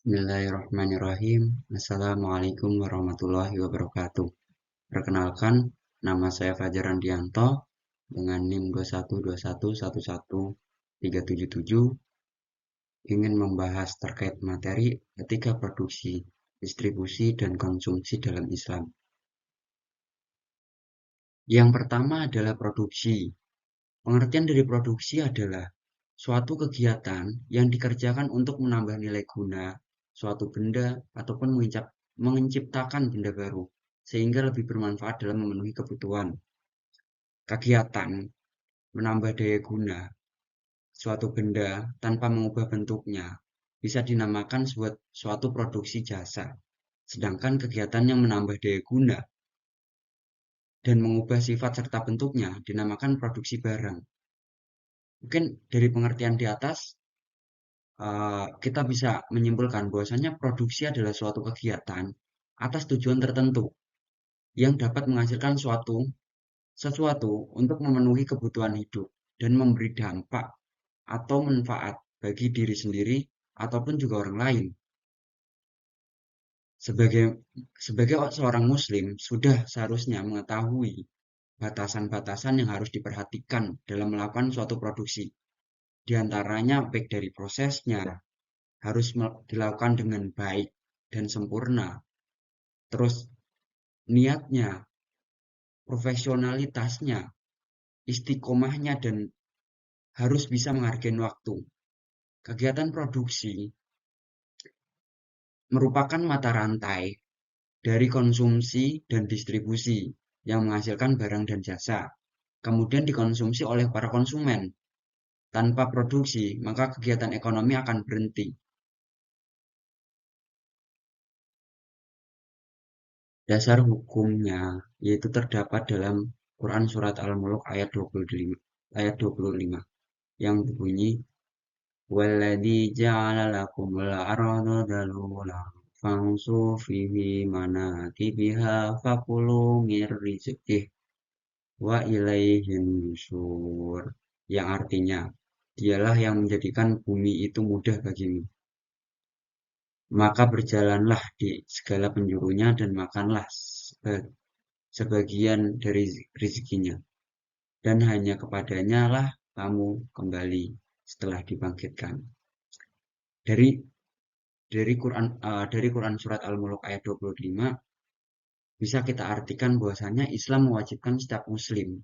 Bismillahirrahmanirrahim. Assalamualaikum warahmatullahi wabarakatuh. Perkenalkan, nama saya Fajar Randianto dengan NIM 212111377 ingin membahas terkait materi etika produksi, distribusi, dan konsumsi dalam Islam. Yang pertama adalah produksi. Pengertian dari produksi adalah suatu kegiatan yang dikerjakan untuk menambah nilai guna suatu benda ataupun menciptakan benda baru sehingga lebih bermanfaat dalam memenuhi kebutuhan. Kegiatan menambah daya guna suatu benda tanpa mengubah bentuknya bisa dinamakan suatu produksi jasa. Sedangkan kegiatan yang menambah daya guna dan mengubah sifat serta bentuknya dinamakan produksi barang. Mungkin dari pengertian di atas kita bisa menyimpulkan bahwasanya produksi adalah suatu kegiatan atas tujuan tertentu yang dapat menghasilkan sesuatu untuk memenuhi kebutuhan hidup dan memberi dampak atau manfaat bagi diri sendiri ataupun juga orang lain. Sebagai seorang muslim sudah seharusnya mengetahui batasan-batasan yang harus diperhatikan dalam melakukan suatu produksi. Di antaranya baik dari prosesnya harus dilakukan dengan baik dan sempurna. Terus niatnya, profesionalitasnya, istiqomahnya, dan harus bisa menghargai waktu. Kegiatan produksi merupakan mata rantai dari konsumsi dan distribusi yang menghasilkan barang dan jasa, kemudian dikonsumsi oleh para konsumen. Tanpa produksi, maka kegiatan ekonomi akan berhenti. Dasar hukumnya yaitu terdapat dalam Quran Surat Al-Mulk ayat 25 yang berbunyi Walladzi ja'ala lakumul arda dalula famsu fihi manakibiha fakulu min rizqih wa ilaihin nusyur, yang artinya dialah yang menjadikan bumi itu mudah bagimu, maka berjalanlah di segala penjurunya dan makanlah sebagian dari rezekinya, dan hanya kepadanya lah kamu kembali setelah dibangkitkan. Dari Quran surat Al-Mulk ayat 25 bisa kita artikan bahwasanya Islam mewajibkan setiap muslim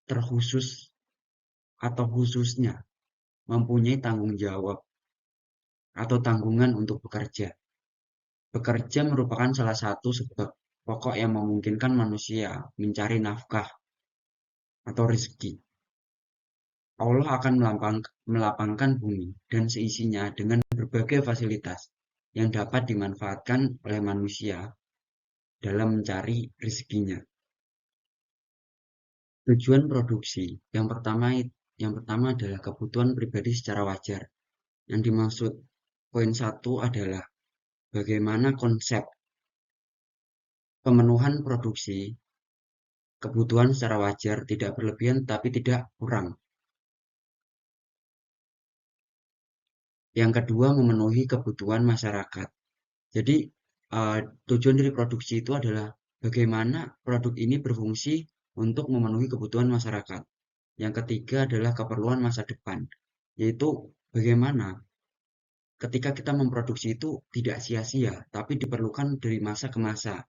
terkhusus atau khususnya mempunyai tanggung jawab atau tanggungan untuk bekerja. Bekerja merupakan salah satu sebab pokok yang memungkinkan manusia mencari nafkah atau rezeki. Allah akan melapangkan bumi dan seisinya dengan berbagai fasilitas yang dapat dimanfaatkan oleh manusia dalam mencari rezekinya. Tujuan produksi yang pertama adalah kebutuhan pribadi secara wajar. Yang dimaksud poin 1 adalah bagaimana konsep pemenuhan produksi kebutuhan secara wajar, tidak berlebihan tapi tidak kurang. Yang kedua, memenuhi kebutuhan masyarakat. Jadi tujuan dari produksi itu adalah bagaimana produk ini berfungsi untuk memenuhi kebutuhan masyarakat. Yang ketiga adalah keperluan masa depan, yaitu bagaimana ketika kita memproduksi itu tidak sia-sia, tapi diperlukan dari masa ke masa.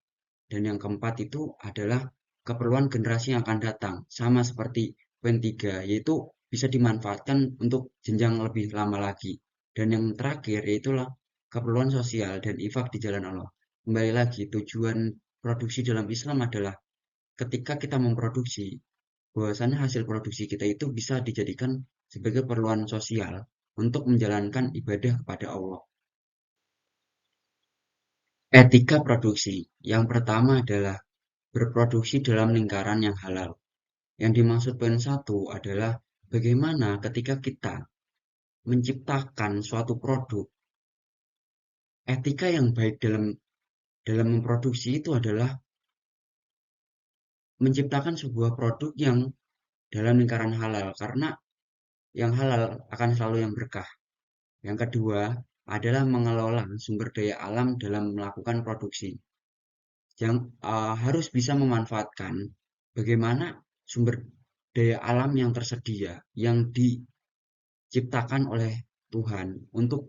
Dan yang keempat itu adalah keperluan generasi yang akan datang, sama seperti poin 3, yaitu bisa dimanfaatkan untuk jenjang lebih lama lagi. Dan yang terakhir yaitulah keperluan sosial dan infak di jalan Allah. Kembali lagi, tujuan produksi dalam Islam adalah ketika kita memproduksi, bahwasannya hasil produksi kita itu bisa dijadikan sebagai keperluan sosial untuk menjalankan ibadah kepada Allah. Etika produksi. Yang pertama adalah berproduksi dalam lingkaran yang halal. Yang dimaksud poin 1 adalah bagaimana ketika kita menciptakan suatu produk. Etika yang baik dalam memproduksi itu adalah menciptakan sebuah produk yang dalam lingkaran halal, karena yang halal akan selalu yang berkah. Yang kedua, adalah mengelola sumber daya alam dalam melakukan produksi. Yang harus bisa memanfaatkan bagaimana sumber daya alam yang tersedia, yang diciptakan oleh Tuhan untuk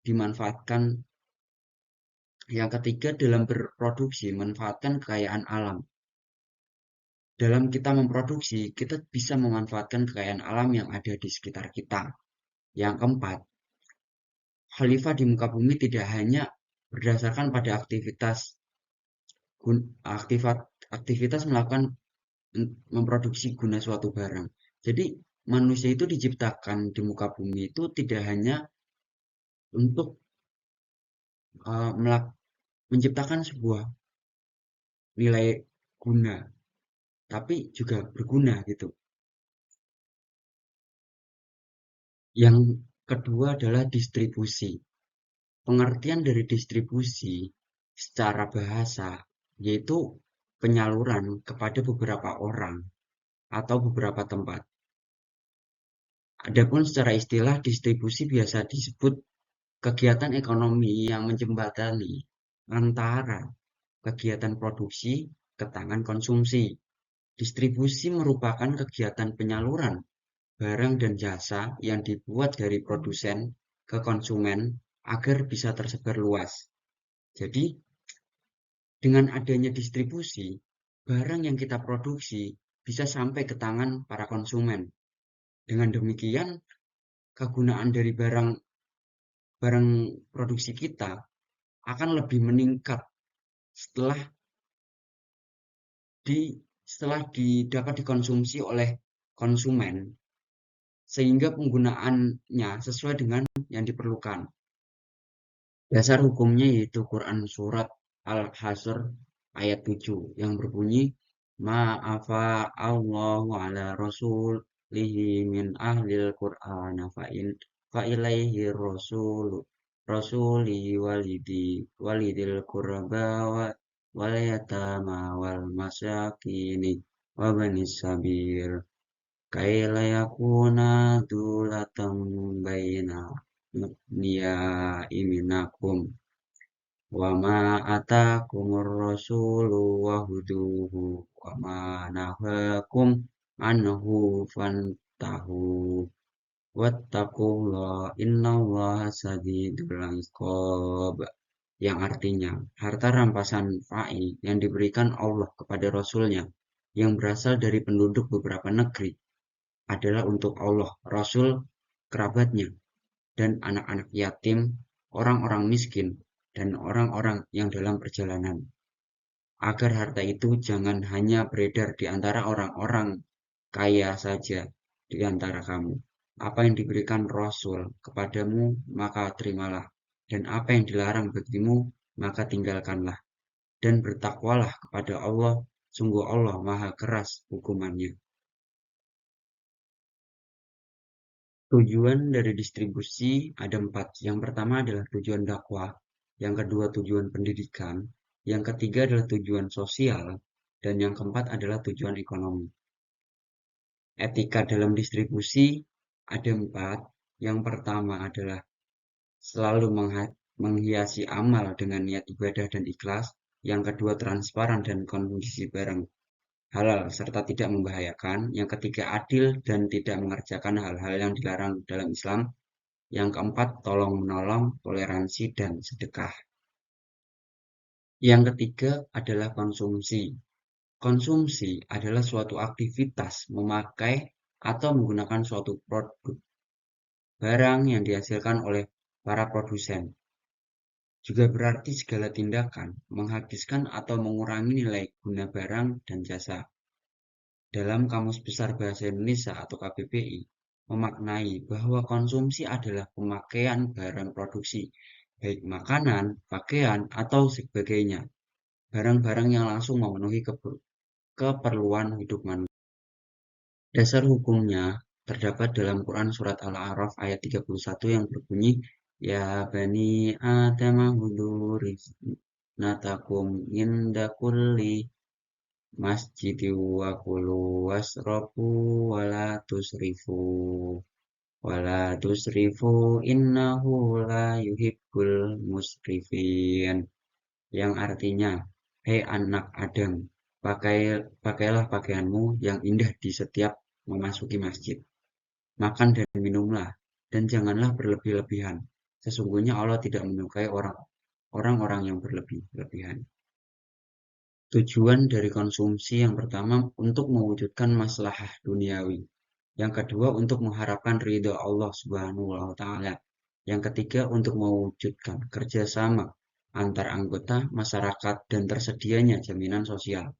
dimanfaatkan. Yang ketiga, dalam berproduksi, manfaatkan kekayaan alam. Dalam kita memproduksi, kita bisa memanfaatkan kekayaan alam yang ada di sekitar kita. Yang keempat, khalifah di muka bumi tidak hanya berdasarkan pada aktivitas melakukan memproduksi guna suatu barang. Jadi manusia itu diciptakan di muka bumi itu tidak hanya untuk menciptakan sebuah nilai guna, tapi juga berguna gitu. Yang kedua adalah distribusi. Pengertian dari distribusi secara bahasa yaitu penyaluran kepada beberapa orang atau beberapa tempat. Adapun secara istilah, distribusi biasa disebut kegiatan ekonomi yang menjembatani antara kegiatan produksi ke tangan konsumsi. Distribusi merupakan kegiatan penyaluran barang dan jasa yang dibuat dari produsen ke konsumen agar bisa tersebar luas. Jadi, dengan adanya distribusi, barang yang kita produksi bisa sampai ke tangan para konsumen. Dengan demikian, kegunaan dari barang barang produksi kita akan lebih meningkat setelah setelah dapat dikonsumsi oleh konsumen, sehingga penggunaannya sesuai dengan yang diperlukan. Dasar hukumnya yaitu Quran Surat Al-Hasr ayat 7 yang berbunyi Ma'afa Allahu ala rasulihi min ahlil Qur'an fa ilaihi rasuli walidil qurba wal yatama wal masakini wa banis sabil kaila yakuna dulatan baina niya'iminakum wa ma atakumur rasulu wa huduhu wa ma nahakum anhu fantahu wattaqullaha innallaha sadidul iqab, yang artinya harta rampasan fai yang diberikan Allah kepada Rasulnya yang berasal dari penduduk beberapa negeri adalah untuk Allah, Rasul, kerabatnya, dan anak-anak yatim, orang-orang miskin, dan orang-orang yang dalam perjalanan. Agar harta itu jangan hanya beredar di antara orang-orang kaya saja di antara kamu. Apa yang diberikan Rasul kepadamu, maka terimalah. Dan apa yang dilarang bagimu, maka tinggalkanlah. Dan bertakwalah kepada Allah, sungguh Allah maha keras hukumannya. Tujuan dari distribusi ada 4. Yang pertama adalah tujuan dakwah, yang kedua tujuan pendidikan, yang ketiga adalah tujuan sosial, dan yang keempat adalah tujuan ekonomi. Etika dalam distribusi ada 4. Yang pertama adalah selalu menghiasi amal dengan niat ibadah dan ikhlas. Yang kedua transparan dan kondisi barang halal serta tidak membahayakan. Yang ketiga adil dan tidak mengerjakan hal-hal yang dilarang dalam Islam. Yang keempat tolong-menolong, toleransi, dan sedekah. Yang ketiga adalah konsumsi. Konsumsi adalah suatu aktivitas memakai atau menggunakan suatu produk barang yang dihasilkan oleh para produsen. Juga berarti segala tindakan menghabiskan atau mengurangi nilai guna barang dan jasa. Dalam Kamus Besar Bahasa Indonesia atau KBBI, memaknai bahwa konsumsi adalah pemakaian barang produksi, baik makanan, pakaian, atau sebagainya. Barang-barang yang langsung memenuhi keperluan hidup manusia. Dasar hukumnya terdapat dalam Quran Surat Al-A'raf ayat 31 yang berbunyi, Ya bani Adam hudu rizqnakum inda kulli masjidi wa kulu wasrabu wa la tusrifu wala tusrifu innahu la yuhibbul musrifin, yang artinya, hei anak Adam, pakailah pakaianmu yang indah di setiap memasuki masjid. Makan dan minumlah, dan janganlah berlebih-lebihan. Sesungguhnya Allah tidak menyukai orang-orang yang berlebih-lebihan. Tujuan dari konsumsi yang pertama untuk mewujudkan maslahah duniawi. Yang kedua untuk mengharapkan ridho Allah Subhanahu wa taala. Yang ketiga untuk mewujudkan kerjasama antar anggota masyarakat dan tersedianya jaminan sosial.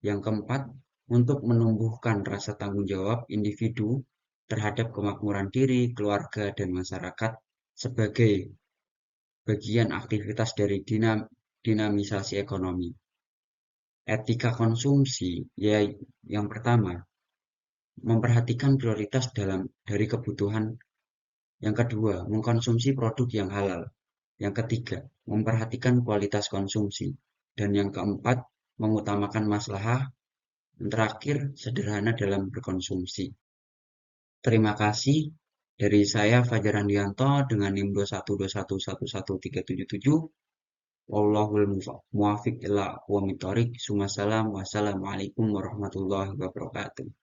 Yang keempat untuk menumbuhkan rasa tanggung jawab individu terhadap kemakmuran diri, keluarga, dan masyarakat sebagai bagian aktivitas dari dinamisasi ekonomi. Etika konsumsi, ya, yang pertama, memperhatikan prioritas dari kebutuhan. Yang kedua, mengkonsumsi produk yang halal. Yang ketiga, memperhatikan kualitas konsumsi. Dan yang keempat, mengutamakan maslahah. Yang terakhir, sederhana dalam berkonsumsi. Terima kasih dari saya Fajar Andianto dengan NIM 212111377. Wallahul muwaffiq ila aqwamit thoriq. Wassalamualaikum warahmatullahi wabarakatuh.